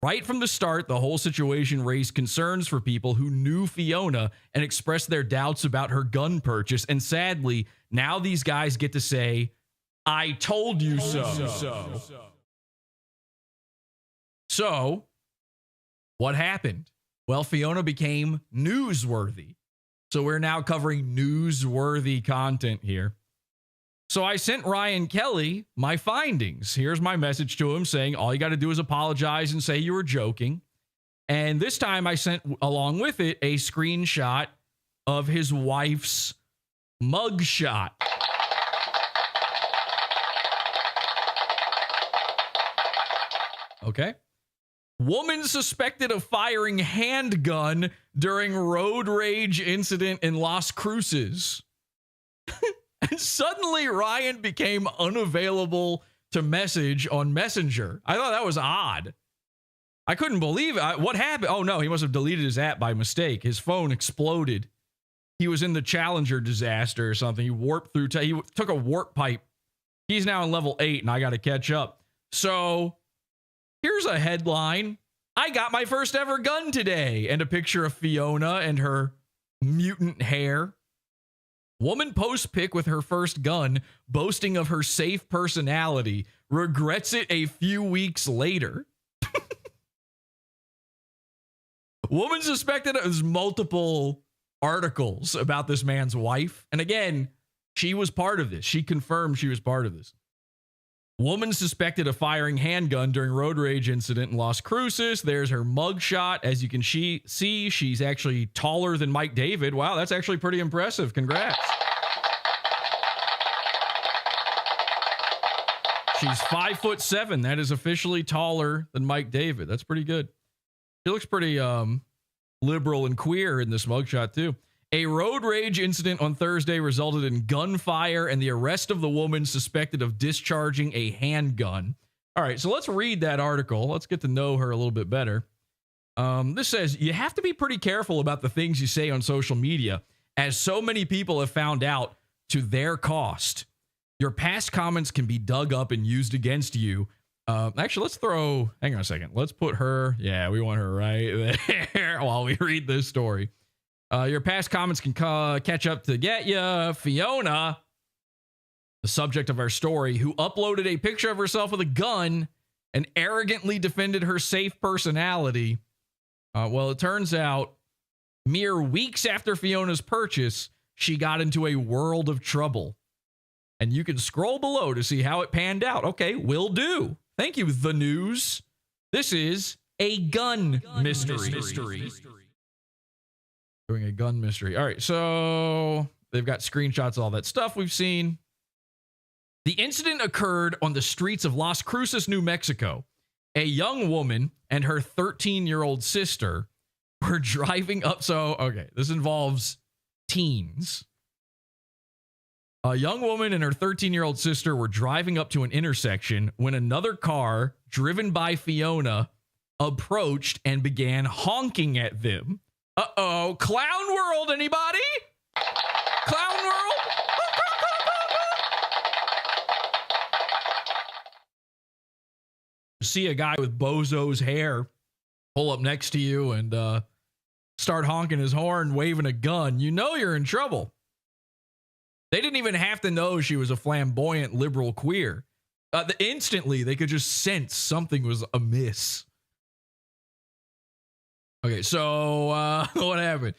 Right from the start, the whole situation raised concerns for people who knew Fiona and expressed their doubts about her gun purchase. And sadly, now these guys get to say, I told you so. So, what happened? Well, Fiona became newsworthy. So we're now covering newsworthy content here. So I sent Ryan Kelly my findings. Here's my message to him saying, all you got to do is apologize and say you were joking. And this time I sent along with it a screenshot of his wife's mugshot. Okay. Woman suspected of firing handgun during road rage incident in Las Cruces. And suddenly Ryan became unavailable to message on Messenger. I thought that was odd. I couldn't believe it. What happened? Oh no, he must have deleted his app by mistake. His phone exploded. He was in the Challenger disaster or something. He warped through. He took a warp pipe. He's now on level 8 and I got to catch up. So here's a headline. I got my first ever gun today. And a picture of Fiona and her mutant hair. Woman posts pic with her first gun, boasting of her safe personality, regrets it a few weeks later. Woman suspected of there's multiple articles about this man's wife. And again, she was part of this. She confirmed she was part of this. Woman suspected of firing handgun during road rage incident in Las Cruces. There's her mugshot. As you can see, she's actually taller than Mike David. Wow, that's actually pretty impressive. Congrats. She's 5'7". That is officially taller than Mike David. That's pretty good. She looks pretty liberal and queer in this mugshot too. A road rage incident on Thursday resulted in gunfire and the arrest of the woman suspected of discharging a handgun. All right, so let's read that article. Let's get to know her a little bit better. This says, you have to be pretty careful about the things you say on social media, as so many people have found out to their cost. Your past comments can be dug up and used against you. Actually, hang on a second. Let's put her, we want her right there while we read this story. Your past comments can catch up to get ya. Fiona, the subject of our story, who uploaded a picture of herself with a gun and arrogantly defended her safe personality. Well, it turns out mere weeks after Fiona's purchase, she got into a world of trouble. And you can scroll below to see how it panned out. Okay, will do. Thank you, The News. This is a gun mystery. Doing a gun mystery. All right, so they've got screenshots of all that stuff we've seen. The incident occurred on the streets of Las Cruces, New Mexico. A young woman and her 13-year-old sister were driving up. So, okay, this involves teens. A young woman and her 13-year-old sister were driving up to an intersection when another car, driven by Fiona, approached and began honking at them. Uh-oh, Clown World, anybody? Clown World? See a guy with bozo's hair pull up next to you and start honking his horn, waving a gun. You know you're in trouble. They didn't even have to know she was a flamboyant liberal queer. Instantly, they could just sense something was amiss. Okay, so what happened?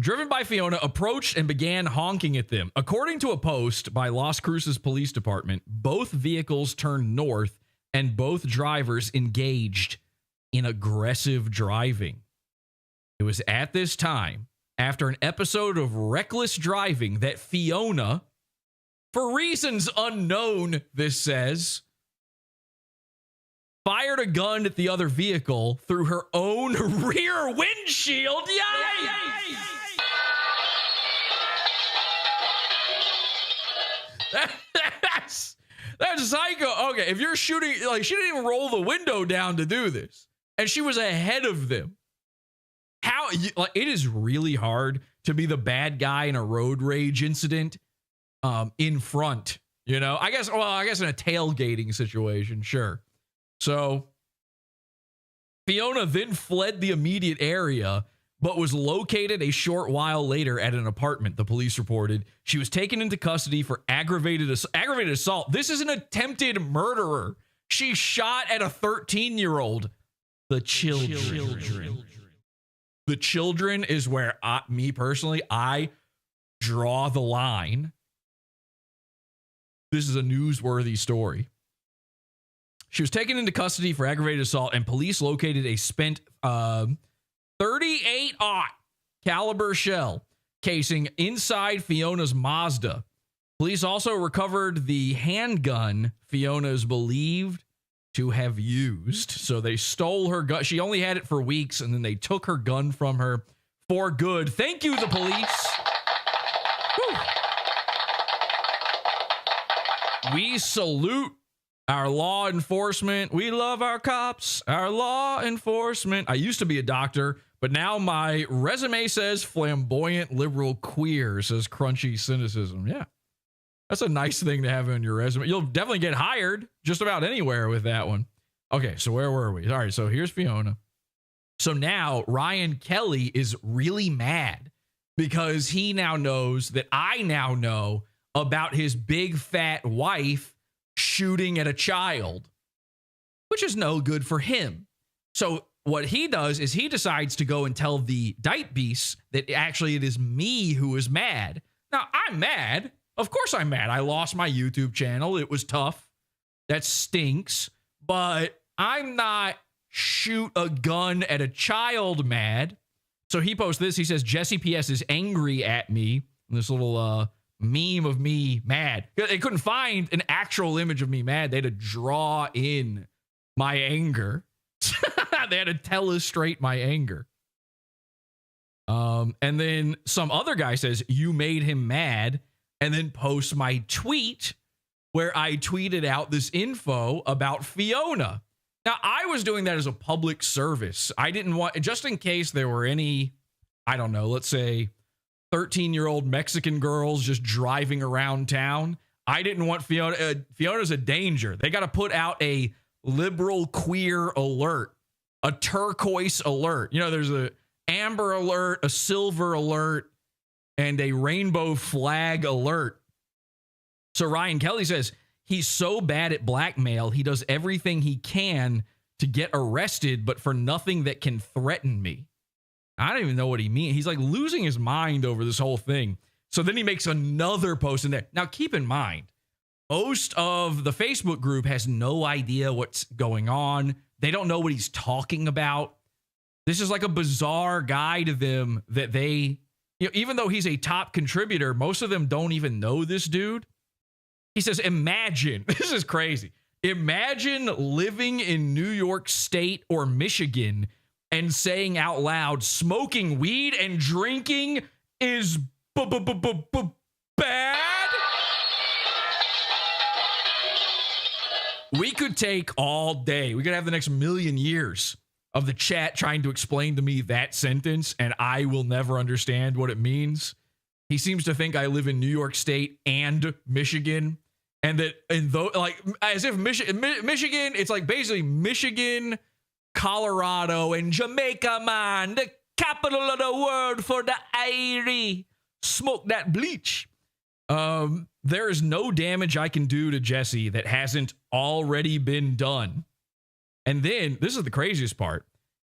Driven by Fiona, approached and began honking at them. According to a post by Las Cruces Police Department, both vehicles turned north and both drivers engaged in aggressive driving. It was at this time, after an episode of reckless driving, that Fiona, for reasons unknown, this says, fired a gun at the other vehicle through her own rear windshield. Yay! That's psycho. Okay, if you're shooting, like, she didn't even roll the window down to do this, and she was ahead of them. It is really hard to be the bad guy in a road rage incident in front, you know? I guess in a tailgating situation, sure. So Fiona then fled the immediate area, but was located a short while later at an apartment, the police reported. She was taken into custody for aggravated assault. This is an attempted murderer. She shot at a 13-year-old. The children. The children is where me personally, I draw the line. This is a newsworthy story. She was taken into custody for aggravated assault, and police located a spent 38-aught caliber shell casing inside Fiona's Mazda. Police also recovered the handgun Fiona is believed to have used. So they stole her gun. She only had it for weeks, and then they took her gun from her for good. Thank you, the police. Whew. We salute our law enforcement. We love our cops, our law enforcement. I used to be a doctor, but now my resume says flamboyant liberal queer, says crunchy cynicism. Yeah, that's a nice thing to have on your resume. You'll definitely get hired just about anywhere with that one. Okay, so where were we? All right, so here's Fiona. So now Ryan Kelly is really mad because he now knows that I now know about his big fat wife shooting at a child, which is no good for him. So what he does is he decides to go and tell the Dyke Beasts that actually it is me who is mad. Now, I'm mad. Of course I'm mad. I lost my YouTube channel. It was tough. That stinks. But I'm not shoot a gun at a child mad. So he posts this. He says, Jesse PS is angry at me. And this little meme of me mad. They couldn't find an actual image of me mad. They had to draw in my anger. They had to illustrate my anger. And then some other guy says, you made him mad, and then posts my tweet where I tweeted out this info about Fiona. Now, I was doing that as a public service. I didn't want, just in case there were any, I don't know, let's say 13-year-old Mexican girls just driving around town. I didn't want Fiona. Fiona's a danger. They got to put out a liberal queer alert, a turquoise alert. You know, there's a amber alert, a silver alert, and a rainbow flag alert. So Ryan Kelly says he's so bad at blackmail, he does everything he can to get arrested, but for nothing that can threaten me. I don't even know what he means. He's like losing his mind over this whole thing. So then he makes another post in there. Now, keep in mind, most of the Facebook group has no idea what's going on. They don't know what he's talking about. This is like a bizarre guy to them that they, you know, even though he's a top contributor, most of them don't even know this dude. He says, imagine, this is crazy. Imagine living in New York State or Michigan and saying out loud, smoking weed and drinking is bad. We could take all day. We could have the next million years of the chat trying to explain to me that sentence, and I will never understand what it means. He seems to think I live in New York State and Michigan, and that, and though, like, as if Michigan, it's like basically Michigan, Colorado, and Jamaica, man, the capital of the world for the Irie. Smoke that bleach. There is no damage I can do to Jesse that hasn't already been done. And then, this is the craziest part.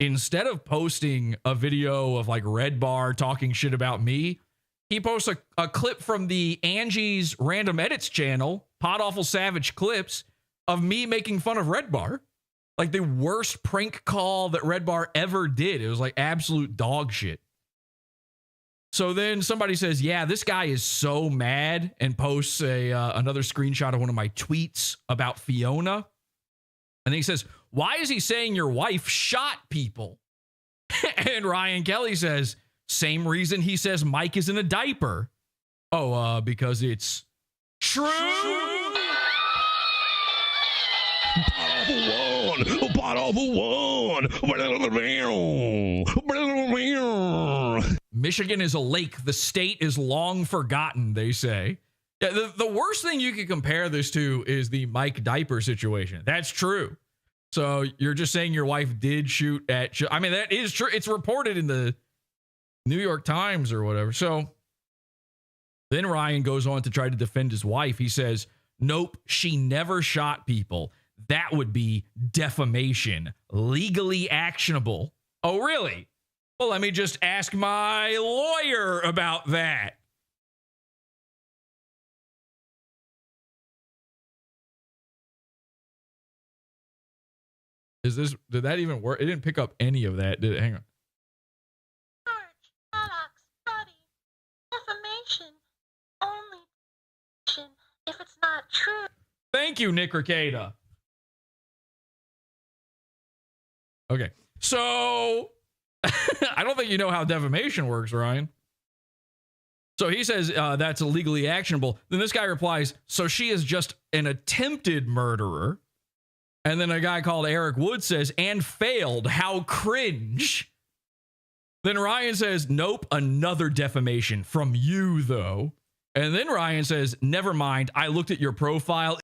Instead of posting a video of like Red Bar talking shit about me, he posts a clip from the Angie's Random Edits channel, Podawful Savage Clips, of me making fun of Red Bar. Like the worst prank call that Red Bar ever did. It was like absolute dog shit. So then somebody says, yeah, this guy is so mad, and posts another screenshot of one of my tweets about Fiona. And then he says, why is he saying your wife shot people? And Ryan Kelly says, same reason he says Mike is in a diaper. Oh, because it's true. Michigan is a lake. The state is long forgotten, they say. Yeah, the worst thing you could compare this to is the Mike diaper situation. That's true. So you're just saying your wife did shoot at, I mean, that is true. It's reported in the New York Times or whatever. So then Ryan goes on to try to defend his wife. He says, nope, she never shot people. That would be defamation, legally actionable. Oh, really? Well, let me just ask my lawyer about that. Did that even work? It didn't pick up any of that, did it? Hang on. Study, defamation, only if it's not true. Thank you, Nick Ricada. Okay, so I don't think you know how defamation works, Ryan. So he says that's illegally actionable. Then this guy replies, so she is just an attempted murderer. And then a guy called Eric Wood says, and failed. How cringe. Then Ryan says, nope, another defamation from you, though. And then Ryan says, never mind. I looked at your profile.